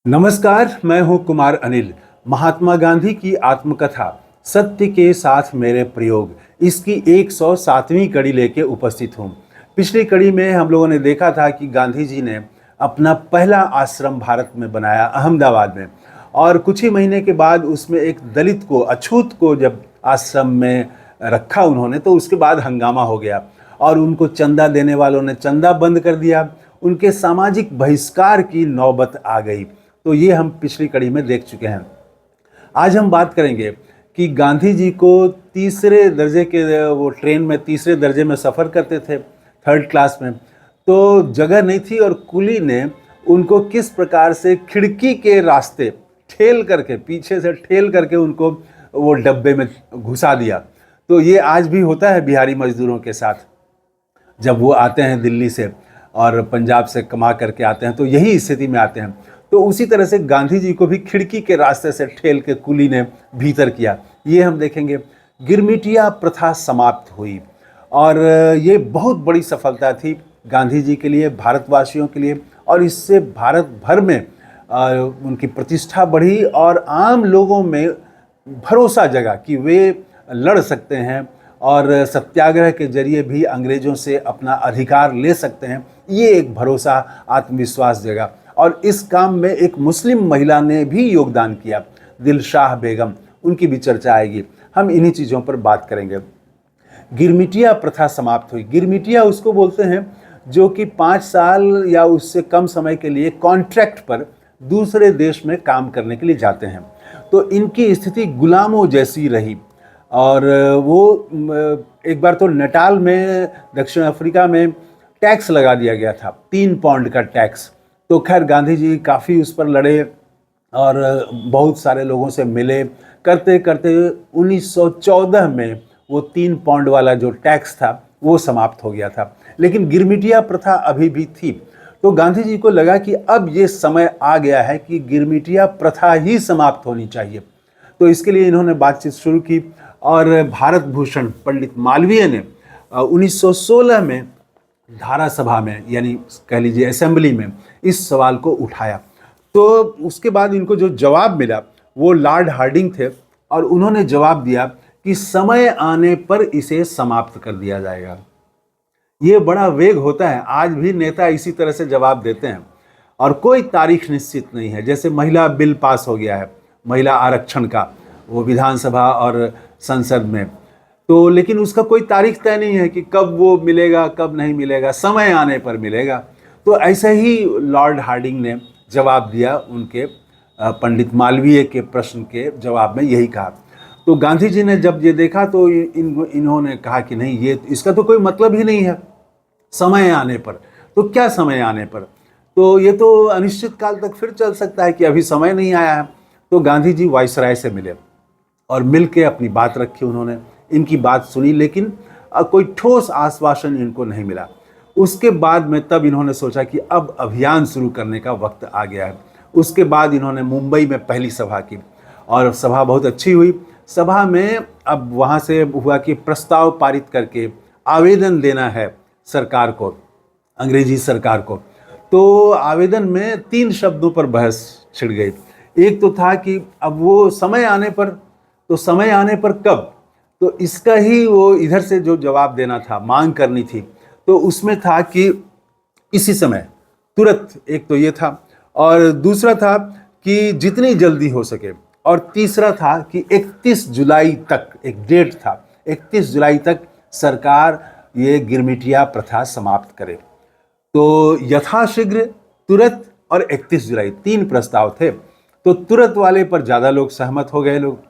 नमस्कार, मैं हूं कुमार अनिल। महात्मा गांधी की आत्मकथा सत्य के साथ मेरे प्रयोग, इसकी 107वीं कड़ी लेके उपस्थित हूं। पिछली कड़ी में हम लोगों ने देखा था कि गांधी जी ने अपना पहला आश्रम भारत में बनाया, अहमदाबाद में, और कुछ ही महीने के बाद उसमें एक दलित को, अछूत को जब आश्रम में रखा उन्होंने, तो उसके बाद हंगामा हो गया और उनको चंदा देने वालों ने चंदा बंद कर दिया। उनके सामाजिक बहिष्कार की नौबत आ गई। तो ये हम पिछली कड़ी में देख चुके हैं। आज हम बात करेंगे कि गांधी जी को तीसरे दर्जे के, वो ट्रेन में तीसरे दर्जे में सफ़र करते थे, थर्ड क्लास में, तो जगह नहीं थी और कुली ने उनको किस प्रकार से खिड़की के रास्ते ठेल करके, पीछे से ठेल करके उनको वो डब्बे में घुसा दिया। तो ये आज भी होता है बिहारी मजदूरों के साथ। जब वो आते हैं दिल्ली से और पंजाब से कमा करके आते हैं तो यही स्थिति में आते हैं। तो उसी तरह से गांधी जी को भी खिड़की के रास्ते से ठेल के कुली ने भीतर किया, ये हम देखेंगे। गिरमिटिया प्रथा समाप्त हुई और ये बहुत बड़ी सफलता थी गांधी जी के लिए, भारतवासियों के लिए, और इससे भारत भर में उनकी प्रतिष्ठा बढ़ी और आम लोगों में भरोसा जगा कि वे लड़ सकते हैं और सत्याग्रह के जरिए भी अंग्रेज़ों से अपना अधिकार ले सकते हैं। ये एक भरोसा, आत्मविश्वास जगा। और इस काम में एक मुस्लिम महिला ने भी योगदान किया, दिलशाह बेगम, उनकी भी चर्चा आएगी। हम इन्हीं चीज़ों पर बात करेंगे। गिरमिटिया प्रथा समाप्त हुई। गिरमिटिया उसको बोलते हैं जो कि 5 साल या उससे कम समय के लिए कॉन्ट्रैक्ट पर दूसरे देश में काम करने के लिए जाते हैं। तो इनकी स्थिति गुलामों जैसी रही और वो एक बार तो नटाल में, दक्षिण अफ्रीका में टैक्स लगा दिया गया था, 3 पाउंड का टैक्स। तो खैर गांधी जी काफ़ी उस पर लड़े और बहुत सारे लोगों से मिले। करते करते 1914 में वो 3 पाउंड वाला जो टैक्स था वो समाप्त हो गया था, लेकिन गिरमिटिया प्रथा अभी भी थी। तो गांधी जी को लगा कि अब ये समय आ गया है कि गिरमिटिया प्रथा ही समाप्त होनी चाहिए। तो इसके लिए इन्होंने बातचीत शुरू की और भारत भूषण पंडित मालवीय ने 1916 में धारा सभा में, यानी कह लीजिए असेंबली में, इस सवाल को उठाया। तो उसके बाद इनको जो जवाब मिला वो लॉर्ड हार्डिंग थे और उन्होंने जवाब दिया कि समय आने पर इसे समाप्त कर दिया जाएगा। ये बड़ा वेग होता है, आज भी नेता इसी तरह से जवाब देते हैं और कोई तारीख निश्चित नहीं है। जैसे महिला बिल पास हो गया है, महिला आरक्षण का, वो विधानसभा और संसद में, तो लेकिन उसका कोई तारीख तय नहीं है कि कब वो मिलेगा, कब नहीं मिलेगा, समय आने पर मिलेगा। तो ऐसे ही लॉर्ड हार्डिंग ने जवाब दिया उनके पंडित मालवीय के प्रश्न के जवाब में, यही कहा। तो गांधी जी ने जब ये देखा तो इन्होंने कहा कि नहीं, ये इसका तो कोई मतलब ही नहीं है समय आने पर। तो क्या समय आने पर? तो ये तो अनिश्चित काल तक फिर चल सकता है कि अभी समय नहीं आया है। तो गांधी जी वाइसराय से मिले और मिल के अपनी बात रखी उन्होंने, इनकी बात सुनी, लेकिन कोई ठोस आश्वासन इनको नहीं मिला। उसके बाद में तब इन्होंने सोचा कि अब अभियान शुरू करने का वक्त आ गया है। उसके बाद इन्होंने मुंबई में पहली सभा की और सभा बहुत अच्छी हुई। सभा में अब वहाँ से हुआ कि प्रस्ताव पारित करके आवेदन देना है सरकार को, अंग्रेजी सरकार को। तो आवेदन में 3 शब्दों पर बहस छिड़ गई। एक तो था कि अब वो समय आने पर, तो समय आने पर कब? तो इसका ही वो इधर से जो जवाब देना था, मांग करनी थी, तो उसमें था कि इसी समय, तुरंत। एक तो ये था और दूसरा था कि जितनी जल्दी हो सके, और तीसरा था कि 31 जुलाई तक, एक डेट था, 31 जुलाई तक सरकार ये गिरमिटिया प्रथा समाप्त करे। तो यथाशीघ्र, तुरंत और 31 जुलाई, 3 प्रस्ताव थे। तो तुरंत वाले पर ज़्यादा लोग सहमत हो गए। लोग,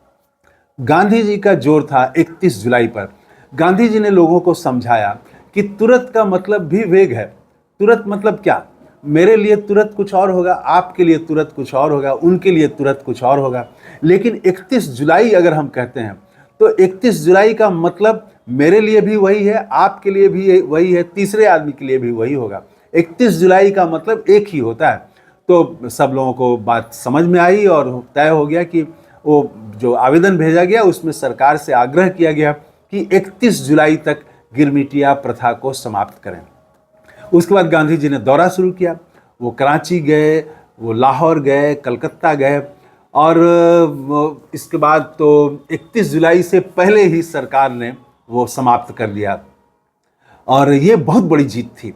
गांधी जी का जोर था 31 जुलाई पर। गांधी जी ने लोगों को समझाया कि तुरंत का मतलब भी वेग है। तुरंत मतलब क्या? मेरे लिए तुरंत कुछ और होगा, आपके लिए तुरंत कुछ और होगा, उनके लिए तुरंत कुछ और होगा। लेकिन 31 जुलाई अगर हम कहते हैं तो 31 जुलाई का मतलब मेरे लिए भी वही है, आपके लिए भी वही है, तीसरे आदमी के लिए भी वही होगा। 31 जुलाई का मतलब एक ही होता है। तो सब लोगों को बात समझ में आई और तय हो गया कि वो जो आवेदन भेजा गया उसमें सरकार से आग्रह किया गया कि 31 जुलाई तक गिरमिटिया प्रथा को समाप्त करें। उसके बाद गांधी जी ने दौरा शुरू किया। वो कराची गए, वो लाहौर गए, कलकत्ता गए, और इसके बाद तो 31 जुलाई से पहले ही सरकार ने वो समाप्त कर दिया। और ये बहुत बड़ी जीत थी।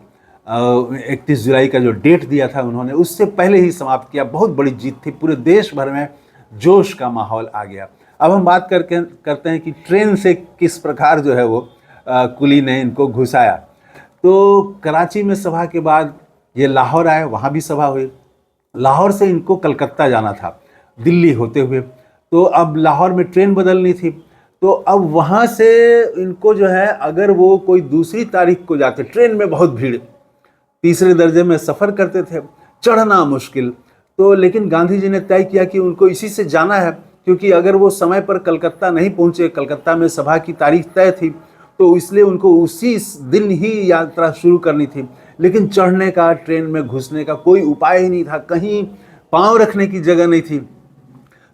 31 जुलाई का जो डेट दिया था उन्होंने, उससे पहले ही समाप्त किया। बहुत बड़ी जीत थी, पूरे देश भर में जोश का माहौल आ गया। अब हम बात करते हैं कि ट्रेन से किस प्रकार जो है वो कुली ने इनको घुसाया। तो कराची में सभा के बाद ये लाहौर आए, वहाँ भी सभा हुई। लाहौर से इनको कलकत्ता जाना था दिल्ली होते हुए, तो अब लाहौर में ट्रेन बदलनी थी। तो अब वहाँ से इनको जो है, अगर वो कोई दूसरी तारीख को जाते, ट्रेन में बहुत भीड़, तीसरे दर्जे में सफ़र करते थे, चढ़ना मुश्किल। तो लेकिन गांधी जी ने तय किया कि उनको इसी से जाना है, क्योंकि अगर वो समय पर कलकत्ता नहीं पहुँचे, कलकत्ता में सभा की तारीख तय थी, तो इसलिए उनको उसी दिन ही यात्रा शुरू करनी थी। लेकिन चढ़ने का, ट्रेन में घुसने का कोई उपाय ही नहीं था, कहीं पाँव रखने की जगह नहीं थी।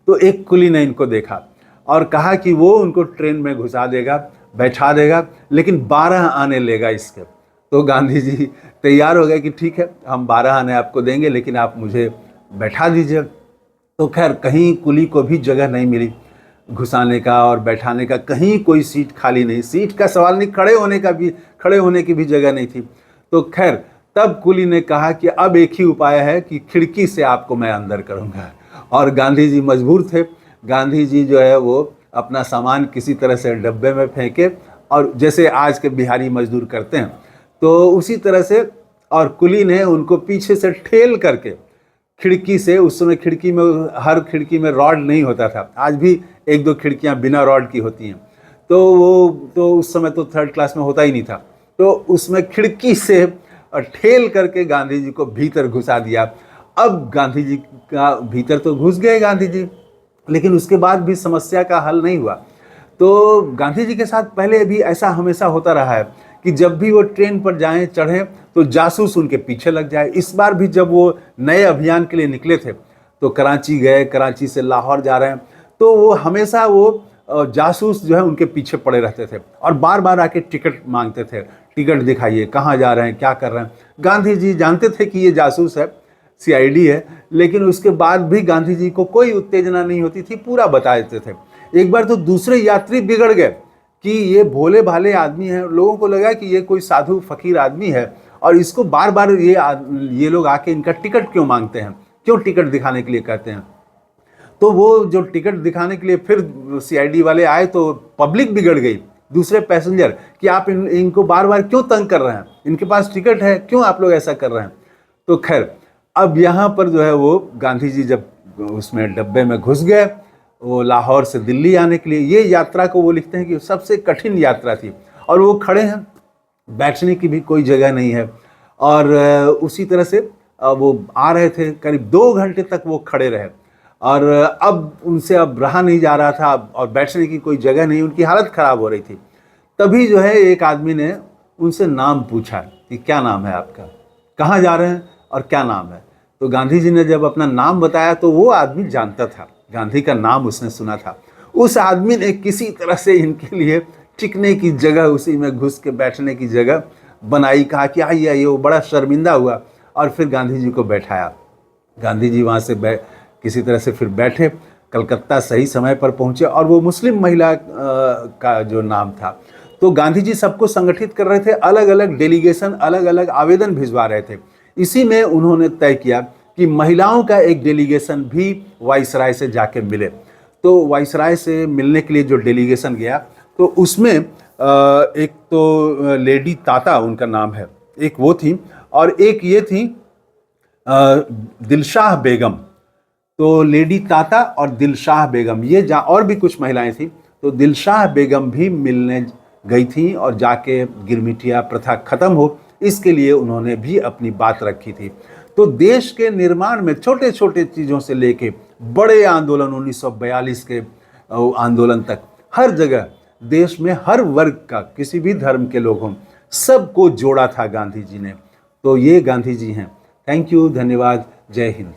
तो एक कुली ने इनको देखा और कहा कि वो उनको ट्रेन में घुसा देगा, बैठा देगा, लेकिन 12 आने लेगा इसके। तो गांधी जी तैयार हो गए कि ठीक है, हम 12 आने आपको देंगे, लेकिन आप मुझे बैठा दीजिए। तो खैर कहीं कुली को भी जगह नहीं मिली घुसाने का और बैठाने का, कहीं कोई सीट खाली नहीं, सीट का सवाल नहीं, खड़े होने की भी जगह नहीं थी। तो खैर तब कुली ने कहा कि अब एक ही उपाय है कि खिड़की से आपको मैं अंदर करूँगा। और गांधी जी मजबूर थे। गांधी जी जो है वो अपना सामान किसी तरह से डब्बे में फेंके, और जैसे आज के बिहारी मजदूर करते हैं, तो उसी तरह से, और कुली ने उनको पीछे से ठेल करके खिड़की से, उस समय खिड़की में, हर खिड़की में रॉड नहीं होता था, आज भी एक दो खिड़कियां बिना रॉड की होती हैं, तो वो तो उस समय तो थर्ड क्लास में होता ही नहीं था, तो उसमें खिड़की से ठेल करके गांधी जी को भीतर घुसा दिया। अब गांधी जी का भीतर तो घुस गए गांधी जी, लेकिन उसके बाद भी समस्या का हल नहीं हुआ। तो गांधी जी के साथ पहले भी ऐसा हमेशा होता रहा है कि जब भी वो ट्रेन पर जाएं, चढ़ें, तो जासूस उनके पीछे लग जाए। इस बार भी जब वो नए अभियान के लिए निकले थे, तो कराची गए, कराची से लाहौर जा रहे हैं, तो वो हमेशा वो जासूस जो है उनके पीछे पड़े रहते थे और बार बार आके टिकट मांगते थे, टिकट दिखाइए, कहाँ जा रहे हैं, क्या कर रहे हैं। गांधी जी जानते थे कि ये जासूस है, सीआईडी है, लेकिन उसके बाद भी गांधी जी को कोई उत्तेजना नहीं होती थी, पूरा बता देते थे। एक बार तो दूसरे यात्री बिगड़ गए कि ये भोले भाले आदमी है, लोगों को लगा कि ये कोई साधु फकीर आदमी है और इसको बार बार ये लोग आके इनका टिकट क्यों मांगते हैं, क्यों टिकट दिखाने के लिए कहते हैं। तो वो जो टिकट दिखाने के लिए फिर सीआईडी वाले आए, तो पब्लिक बिगड़ गई, दूसरे पैसेंजर, कि आप इनको बार बार क्यों तंग कर रहे हैं, इनके पास टिकट है, क्यों आप लोग ऐसा कर रहे हैं। तो खैर अब यहाँ पर जो है वो गांधी जी जब उसमें डब्बे में घुस गए, वो लाहौर से दिल्ली आने के लिए, ये यात्रा को वो लिखते हैं कि सबसे कठिन यात्रा थी, और वो खड़े हैं, बैठने की भी कोई जगह नहीं है, और उसी तरह से वो आ रहे थे, करीब 2 घंटे तक वो खड़े रहे, और अब उनसे अब रहा नहीं जा रहा था, और बैठने की कोई जगह नहीं, उनकी हालत ख़राब हो रही थी। तभी जो है एक आदमी ने उनसे नाम पूछा कि क्या नाम है आपका, कहाँ जा रहे हैं और क्या नाम है। तो गांधी जी ने जब अपना नाम बताया, तो वो आदमी जानता था, गांधी का नाम उसने सुना था। उस आदमी ने किसी तरह से इनके लिए टिकने की जगह, उसी में घुस के बैठने की जगह बनाई, कहा कि आइए आइए। वो बड़ा शर्मिंदा हुआ और फिर गांधी जी को बैठाया। गांधी जी वहाँ से किसी तरह से फिर बैठे, कलकत्ता सही समय पर पहुँचे, और वो मुस्लिम महिला का जो नाम था। तो गांधी जी सबको संगठित कर रहे थे, अलग अलग डेलीगेशन, अलग अलग आवेदन भिजवा रहे थे। इसी में उन्होंने तय किया कि महिलाओं का एक डेलीगेशन भी वाइसराय से जाके मिले। तो वाइसराय से मिलने के लिए जो डेलीगेशन गया, तो उसमें एक तो लेडी ताता उनका नाम है, एक वो थी, और एक ये थी दिलशाह बेगम। तो लेडी ताता और दिलशाह बेगम, ये और भी कुछ महिलाएं थी। तो दिलशाह बेगम भी मिलने गई थी, और जाके गिरमिटिया प्रथा खत्म हो, इसके लिए उन्होंने भी अपनी बात रखी थी। तो देश के निर्माण में छोटे छोटे चीज़ों से लेके बड़े आंदोलन, 1942 के आंदोलन तक, हर जगह देश में हर वर्ग का, किसी भी धर्म के लोगों, सबको जोड़ा था गांधी जी ने। तो ये गांधी जी हैं। थैंक यू, धन्यवाद, जय हिंद।